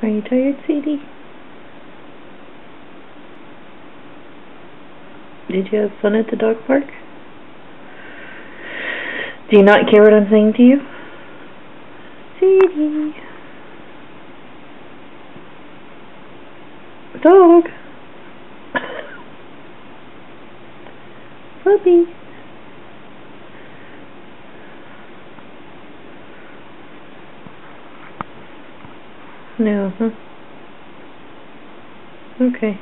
Are you tired, Sadie? Did you have fun at the dog park? Do you not care what I'm saying to you? Sadie. Dog. Puppy. No, huh? Okay.